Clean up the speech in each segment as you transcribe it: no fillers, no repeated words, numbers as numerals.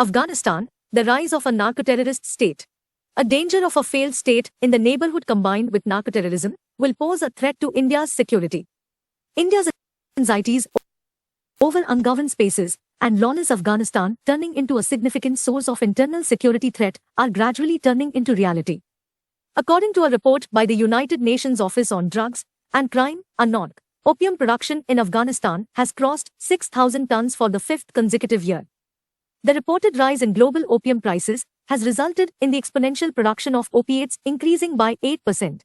Afghanistan, the rise of a narco-terrorist state. A danger of a failed state in the neighborhood combined with narco-terrorism will pose a threat to India's security. India's anxieties over ungoverned spaces and lawless Afghanistan turning into a significant source of internal security threat are gradually turning into reality. According to a report by the United Nations Office on Drugs and Crime, UNODC, opium production in Afghanistan has crossed 6,000 tons for the fifth consecutive year. The reported rise in global opium prices has resulted in the exponential production of opiates increasing by 8%.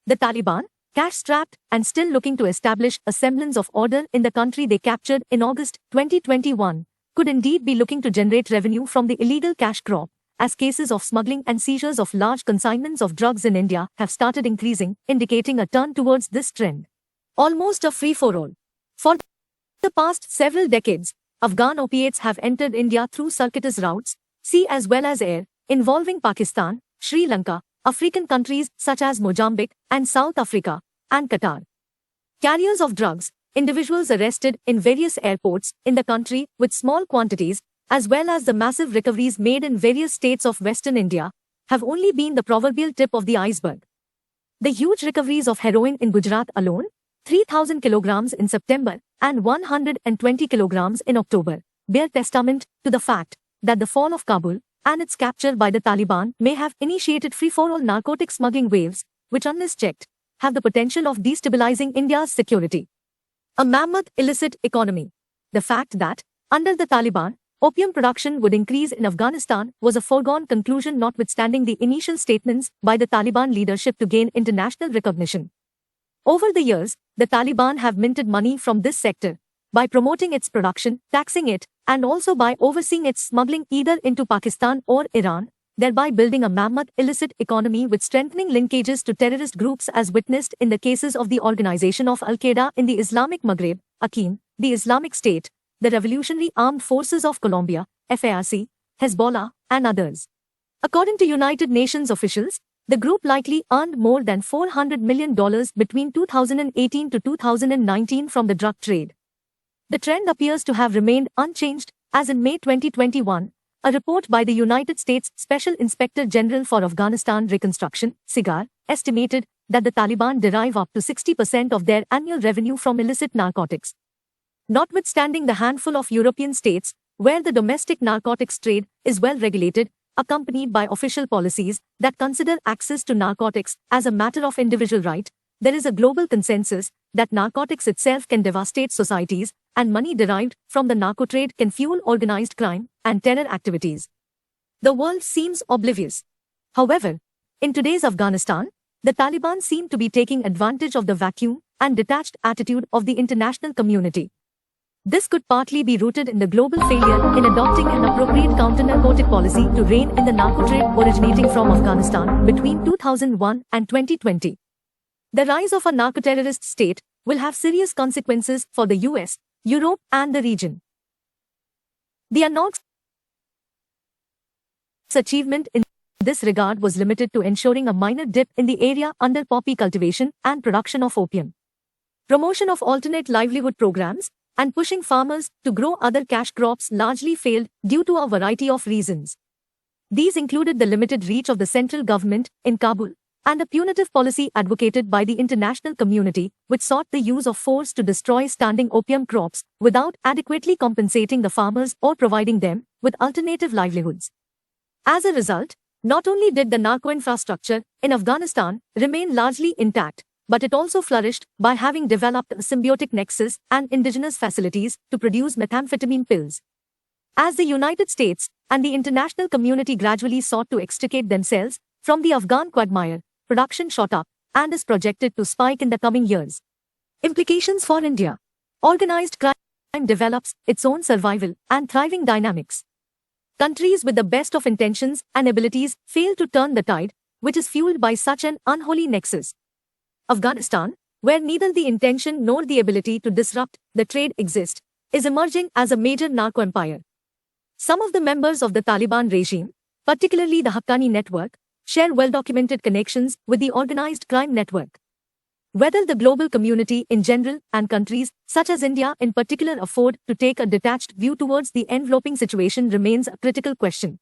The Taliban, cash-strapped and still looking to establish a semblance of order in the country they captured in August 2021, could indeed be looking to generate revenue from the illegal cash crop, as cases of smuggling and seizures of large consignments of drugs in India have started increasing, indicating a turn towards this trend. Almost a free-for-all. For the past several decades, Afghan opiates have entered India through circuitous routes, sea as well as air, involving Pakistan, Sri Lanka, African countries such as Mozambique and South Africa, and Qatar. Carriers of drugs, individuals arrested in various airports in the country with small quantities, as well as the massive recoveries made in various states of Western India, have only been the proverbial tip of the iceberg. The huge recoveries of heroin in Gujarat alone, 3,000 kilograms in September and 120 kilograms in October, bear testament to the fact that the fall of Kabul and its capture by the Taliban may have initiated free-for-all narcotic smuggling waves, which unless checked, have the potential of destabilizing India's security. A mammoth illicit economy. The fact that, under the Taliban, opium production would increase in Afghanistan was a foregone conclusion notwithstanding the initial statements by the Taliban leadership to gain international recognition. Over the years, the Taliban have minted money from this sector by promoting its production, taxing it, and also by overseeing its smuggling either into Pakistan or Iran, thereby building a mammoth illicit economy with strengthening linkages to terrorist groups as witnessed in the cases of the organization of Al-Qaeda in the Islamic Maghreb, Aqim, the Islamic State, the Revolutionary Armed Forces of Colombia, FARC, Hezbollah, and others. According to United Nations officials, the group likely earned more than $400 million between 2018 to 2019 from the drug trade. The trend appears to have remained unchanged, as in May 2021, a report by the United States Special Inspector General for Afghanistan Reconstruction, SIGAR, estimated that the Taliban derive up to 60% of their annual revenue from illicit narcotics. Notwithstanding the handful of European states where the domestic narcotics trade is well regulated, accompanied by official policies that consider access to narcotics as a matter of individual right, there is a global consensus that narcotics itself can devastate societies, and money derived from the narco trade can fuel organized crime and terror activities. The world seems oblivious. However, in today's Afghanistan, the Taliban seem to be taking advantage of the vacuum and detached attitude of the international community. This could partly be rooted in the global failure in adopting an appropriate counter-narcotic policy to rein in the narco trade originating from Afghanistan between 2001 and 2020. The rise of a narco-terrorist state will have serious consequences for the US, Europe, and the region. The UNODC's achievement in this regard was limited to ensuring a minor dip in the area under poppy cultivation and production of opium. Promotion of alternate livelihood programs and pushing farmers to grow other cash crops largely failed due to a variety of reasons. These included the limited reach of the central government in Kabul and a punitive policy advocated by the international community which sought the use of force to destroy standing opium crops without adequately compensating the farmers or providing them with alternative livelihoods. As a result, not only did the narco infrastructure in Afghanistan remain largely intact, but it also flourished by having developed a symbiotic nexus and indigenous facilities to produce methamphetamine pills. As the United States and the international community gradually sought to extricate themselves from the Afghan quagmire, production shot up and is projected to spike in the coming years. Implications for India. Organized crime develops its own survival and thriving dynamics. Countries with the best of intentions and abilities fail to turn the tide, which is fueled by such an unholy nexus. Afghanistan, where neither the intention nor the ability to disrupt the trade exist, is emerging as a major narco-empire. Some of the members of the Taliban regime, particularly the Haqqani network, share well-documented connections with the organized crime network. Whether the global community in general and countries such as India in particular afford to take a detached view towards the enveloping situation remains a critical question.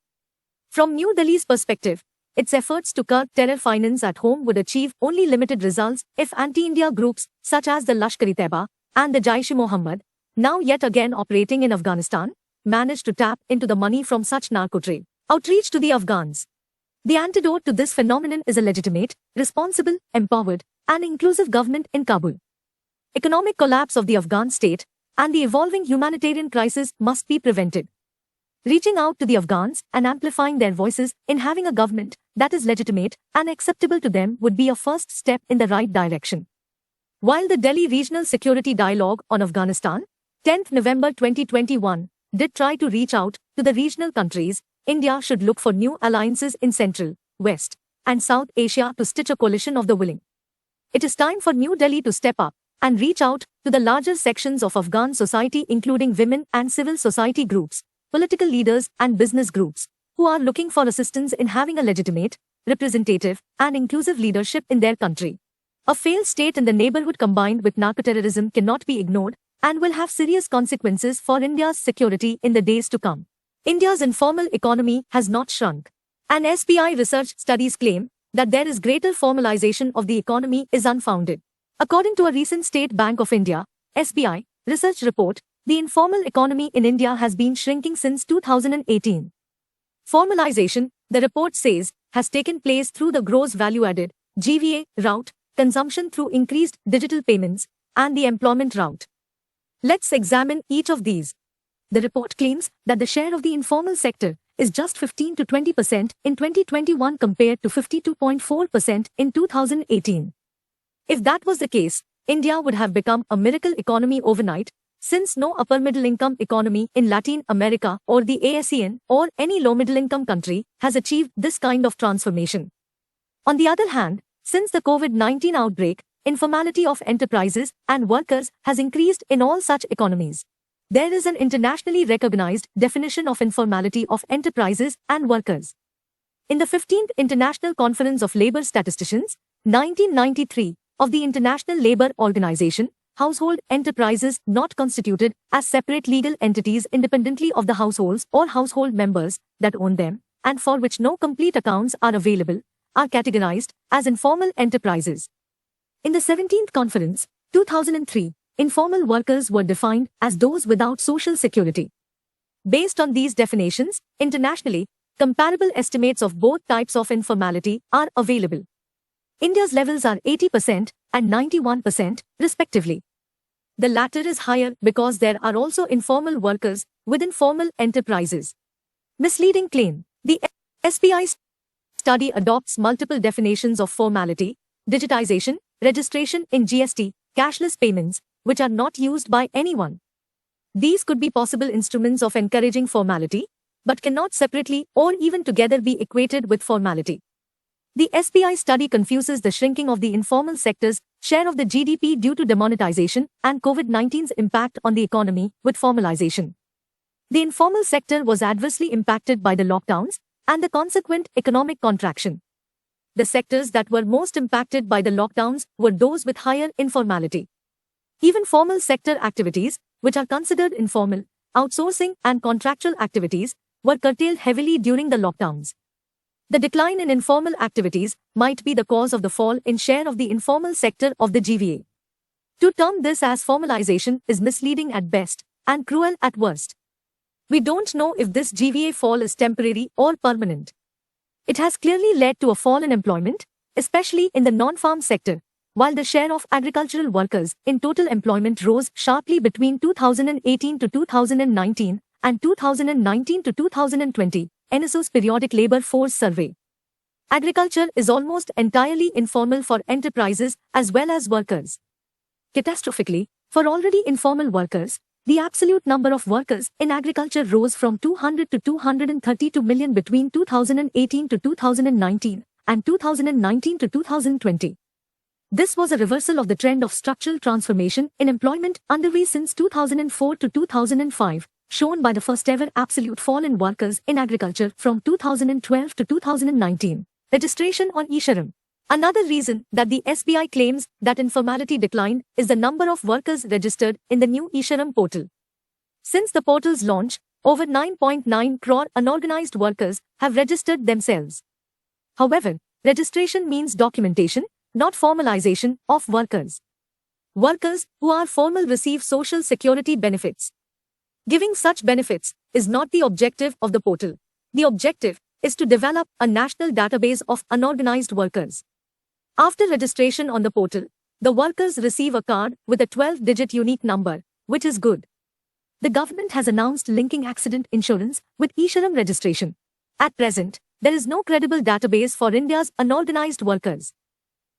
From New Delhi's perspective, its efforts to curb terror finance at home would achieve only limited results if anti-India groups such as the Lashkar-e-Taiba and the Jaish-e-Mohammed, now yet again operating in Afghanistan, manage to tap into the money from such narco-trade. Outreach to the Afghans. The antidote to this phenomenon is a legitimate, responsible, empowered, and inclusive government in Kabul. Economic collapse of the Afghan state and the evolving humanitarian crisis must be prevented. Reaching out to the Afghans and amplifying their voices in having a government that is legitimate and acceptable to them would be a first step in the right direction. While the Delhi Regional Security Dialogue on Afghanistan, 10th November 2021, did try to reach out to the regional countries, India should look for new alliances in Central, West, and South Asia to stitch a coalition of the willing. It is time for New Delhi to step up and reach out to the larger sections of Afghan society including women and civil society groups, political leaders and business groups, who are looking for assistance in having a legitimate, representative, and inclusive leadership in their country. A failed state in the neighborhood combined with narco-terrorism cannot be ignored and will have serious consequences for India's security in the days to come. India's informal economy has not shrunk. And SBI research studies claim that there is greater formalization of the economy is unfounded. According to a recent State Bank of India, SBI, research report, the informal economy in India has been shrinking since 2018. Formalization, the report says, has taken place through the gross value added, GVA, route, consumption through increased digital payments, and the employment route. Let's examine each of these. The report claims that the share of the informal sector is just 15 to 20% in 2021 compared to 52.4% in 2018. If that was the case, India would have become a miracle economy overnight, since no upper middle income economy in Latin America or the ASEAN or any low middle income country has achieved this kind of transformation. On the other hand, since the COVID-19 outbreak, informality of enterprises and workers has increased in all such economies. There is an internationally recognized definition of informality of enterprises and workers. In the 15th International Conference of Labor Statisticians, 1993, of the International Labour Organization, household enterprises not constituted as separate legal entities independently of the households or household members that own them, and for which no complete accounts are available, are categorized as informal enterprises. In the 17th Conference, 2003, informal workers were defined as those without social security. Based on these definitions, internationally, comparable estimates of both types of informality are available. India's levels are 80% and 91%, respectively. The latter is higher because there are also informal workers within formal enterprises. Misleading claim. The SBI study adopts multiple definitions of formality, digitization, registration in GST, cashless payments, which are not used by anyone. These could be possible instruments of encouraging formality, but cannot separately or even together be equated with formality. The SBI study confuses the shrinking of the informal sector's share of the GDP due to demonetization and COVID-19's impact on the economy with formalization. The informal sector was adversely impacted by the lockdowns and the consequent economic contraction. The sectors that were most impacted by the lockdowns were those with higher informality. Even formal sector activities, which are considered informal, outsourcing and contractual activities, were curtailed heavily during the lockdowns. The decline in informal activities might be the cause of the fall in share of the informal sector of the GVA. To term this as formalization is misleading at best and cruel at worst. We don't know if this GVA fall is temporary or permanent. It has clearly led to a fall in employment, especially in the non-farm sector, while the share of agricultural workers in total employment rose sharply between 2018 to 2019 and 2019 to 2020, NSO's periodic labor force survey. Agriculture is almost entirely informal for enterprises as well as workers. Catastrophically, for already informal workers, the absolute number of workers in agriculture rose from 200 to 232 million between 2018 to 2019 and 2019 to 2020. This was a reversal of the trend of structural transformation in employment underway since 2004 to 2005, shown by the first-ever absolute fall in workers in agriculture from 2012 to 2019. Registration on eShram. Another reason that the SBI claims that informality declined is the number of workers registered in the new eShram portal. Since the portal's launch, over 9.9 crore unorganized workers have registered themselves. However, registration means documentation, not formalization of workers. Workers who are formal receive social security benefits. Giving such benefits is not the objective of the portal. The objective is to develop a national database of unorganized workers. After registration on the portal, the workers receive a card with a 12-digit unique number, which is good. The government has announced linking accident insurance with eShram registration. At present, there is no credible database for India's unorganized workers.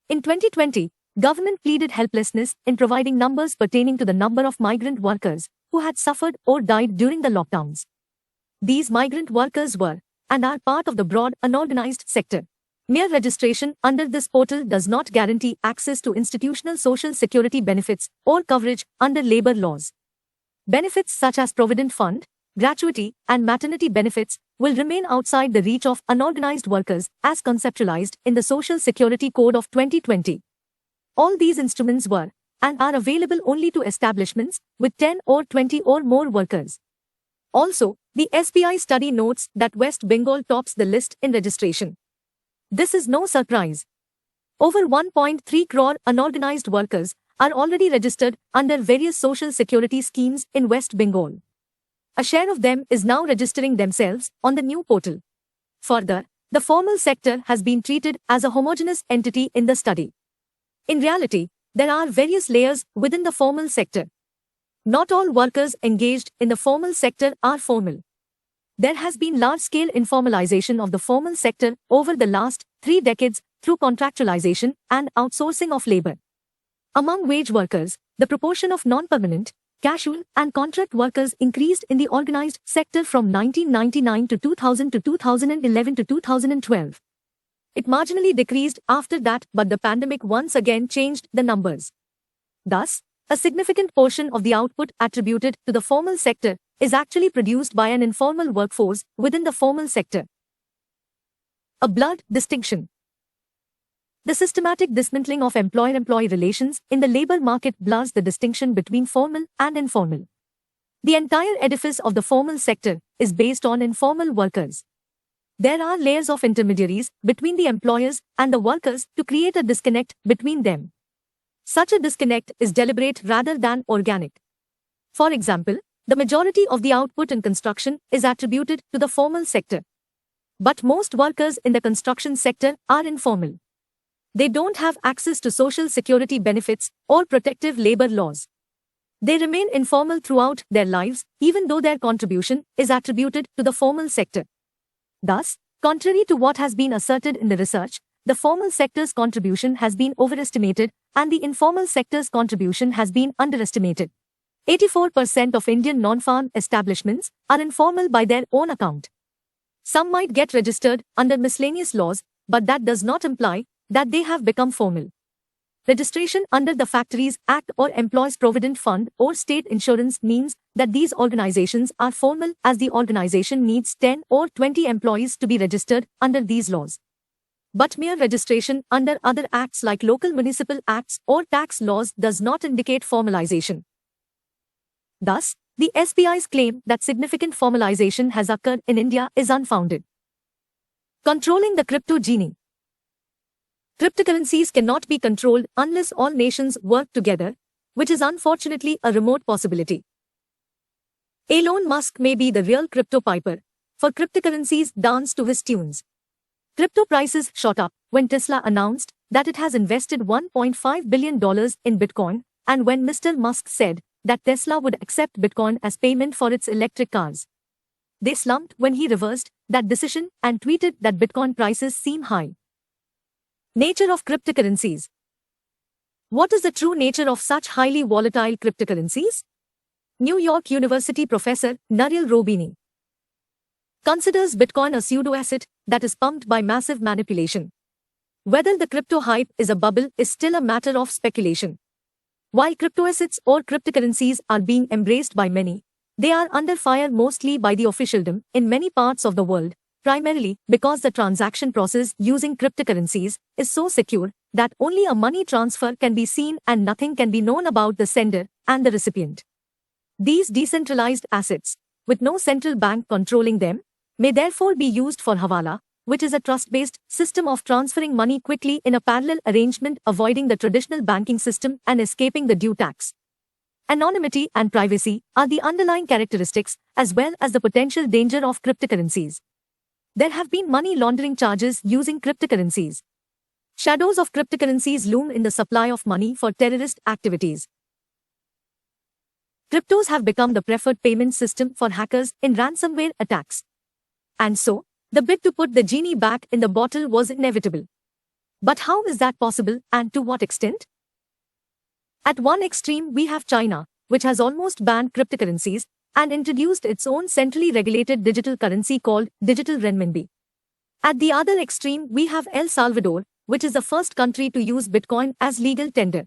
In 2020, government pleaded helplessness in providing numbers pertaining to the number of migrant workers who had suffered or died during the lockdowns. These migrant workers were and are part of the broad unorganized sector. Mere registration under this portal does not guarantee access to institutional social security benefits or coverage under labor laws. Benefits such as Provident Fund, gratuity, and maternity benefits will remain outside the reach of unorganized workers as conceptualized in the Social Security Code of 2020. All these instruments were and are available only to establishments with 10 or 20 or more workers. Also, the SBI study notes that West Bengal tops the list in registration. This is no surprise. Over 1.3 crore unorganized workers are already registered under various social security schemes in West Bengal. A share of them is now registering themselves on the new portal. Further, the formal sector has been treated as a homogeneous entity in the study. In reality, there are various layers within the formal sector. Not all workers engaged in the formal sector are formal. There has been large-scale informalization of the formal sector over the last 3 decades through contractualization and outsourcing of labor. Among wage workers, the proportion of non-permanent, casual, and contract workers increased in the organized sector from 1999 to 2000 to 2011 to 2012. It marginally decreased after that, but the pandemic once again changed the numbers. Thus, a significant portion of the output attributed to the formal sector is actually produced by an informal workforce within the formal sector. A blurred distinction. The systematic dismantling of employer-employee relations in the labor market blurs the distinction between formal and informal. The entire edifice of the formal sector is based on informal workers. There are layers of intermediaries between the employers and the workers to create a disconnect between them. Such a disconnect is deliberate rather than organic. For example, the majority of the output in construction is attributed to the formal sector. But most workers in the construction sector are informal. They don't have access to social security benefits or protective labor laws. They remain informal throughout their lives, even though their contribution is attributed to the formal sector. Thus, contrary to what has been asserted in the research, the formal sector's contribution has been overestimated and the informal sector's contribution has been underestimated. 84% of Indian non-farm establishments are informal by their own account. Some might get registered under miscellaneous laws, but that does not imply that they have become formal. Registration under the Factories Act or Employees Provident Fund or state insurance means that these organizations are formal as the organization needs 10 or 20 employees to be registered under these laws. But mere registration under other acts like local municipal acts or tax laws does not indicate formalization. Thus, the SBI's claim that significant formalization has occurred in India is unfounded. Controlling the crypto genie. Cryptocurrencies cannot be controlled unless all nations work together, which is unfortunately a remote possibility. Elon Musk may be the real crypto piper, for cryptocurrencies dance to his tunes. Crypto prices shot up when Tesla announced that it has invested $1.5 billion in Bitcoin, and when Mr. Musk said that Tesla would accept Bitcoin as payment for its electric cars. They slumped when he reversed that decision and tweeted that Bitcoin prices seem high. Nature of cryptocurrencies. What is the true nature of such highly volatile cryptocurrencies? New York University professor Naril Robini considers Bitcoin a pseudo-asset that is pumped by massive manipulation. Whether the crypto hype is a bubble is still a matter of speculation. While cryptoassets or cryptocurrencies are being embraced by many, they are under fire mostly by the officialdom in many parts of the world, primarily because the transaction process using cryptocurrencies is so secure that only a money transfer can be seen and nothing can be known about the sender and the recipient. These decentralized assets, with no central bank controlling them, may therefore be used for Hawala, which is a trust-based system of transferring money quickly in a parallel arrangement, avoiding the traditional banking system and escaping the due tax. Anonymity and privacy are the underlying characteristics as well as the potential danger of cryptocurrencies. There have been money laundering charges using cryptocurrencies. Shadows of cryptocurrencies loom in the supply of money for terrorist activities. Cryptos have become the preferred payment system for hackers in ransomware attacks. And so, the bid to put the genie back in the bottle was inevitable. But how is that possible, and to what extent? At one extreme we have China, which has almost banned cryptocurrencies and introduced its own centrally regulated digital currency called digital renminbi. At the other extreme we have El Salvador, which is the first country to use Bitcoin as legal tender.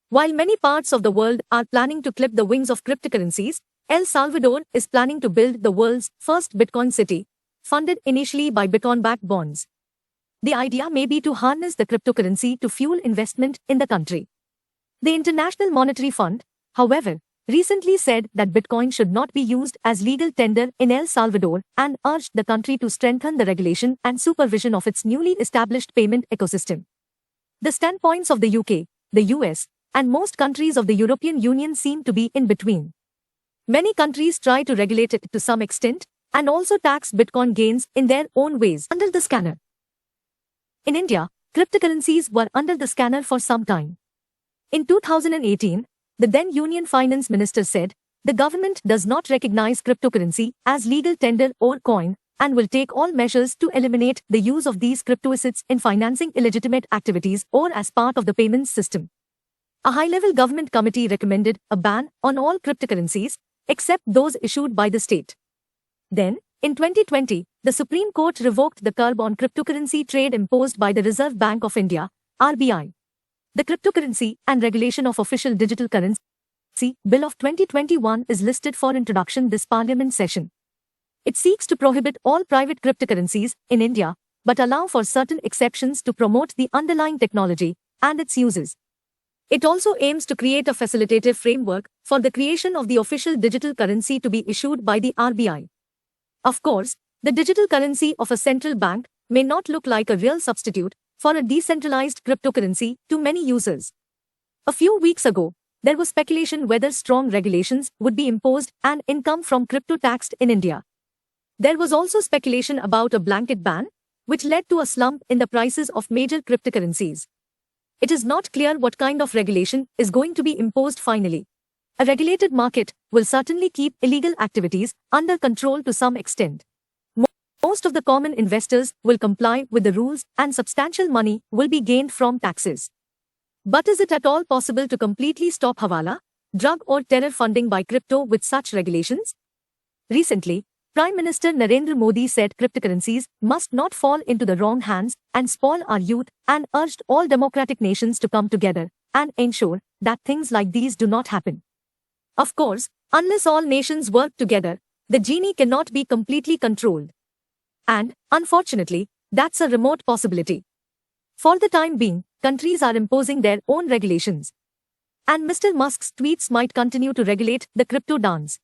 While many parts of the world are planning to clip the wings of cryptocurrencies, El Salvador is planning to build the world's first Bitcoin city, funded initially by Bitcoin-backed bonds. The idea may be to harness the cryptocurrency to fuel investment in the country. The International Monetary Fund, however, recently said that Bitcoin should not be used as legal tender in El Salvador and urged the country to strengthen the regulation and supervision of its newly established payment ecosystem. The standpoints of the UK, the US, and most countries of the European Union seem to be in between. Many countries try to regulate it to some extent and also tax Bitcoin gains in their own ways under the scanner. In India, cryptocurrencies were under the scanner for some time. In 2018, the then Union Finance Minister said, the government does not recognize cryptocurrency as legal tender or coin and will take all measures to eliminate the use of these cryptoassets in financing illegitimate activities or as part of the payments system. A high-level government committee recommended a ban on all cryptocurrencies except those issued by the state. Then, in 2020, the Supreme Court revoked the curb on cryptocurrency trade imposed by the Reserve Bank of India, RBI. The Cryptocurrency and Regulation of Official Digital Currency Bill of 2021 is listed for introduction this Parliament session. It seeks to prohibit all private cryptocurrencies in India, but allow for certain exceptions to promote the underlying technology and its uses. It also aims to create a facilitative framework for the creation of the official digital currency to be issued by the RBI. Of course, the digital currency of a central bank may not look like a real substitute for a decentralized cryptocurrency to many users. A few weeks ago, there was speculation whether strong regulations would be imposed and income from crypto taxed in India. There was also speculation about a blanket ban, which led to a slump in the prices of major cryptocurrencies. It is not clear what kind of regulation is going to be imposed finally. A regulated market will certainly keep illegal activities under control to some extent. Most of the common investors will comply with the rules and substantial money will be gained from taxes. But is it at all possible to completely stop Hawala, drug or terror funding by crypto with such regulations? Recently, Prime Minister Narendra Modi said cryptocurrencies must not fall into the wrong hands and spoil our youth and urged all democratic nations to come together and ensure that things like these do not happen. Of course, unless all nations work together, the genie cannot be completely controlled. And, unfortunately, that's a remote possibility. For the time being, countries are imposing their own regulations. And Mr. Musk's tweets might continue to regulate the crypto dance.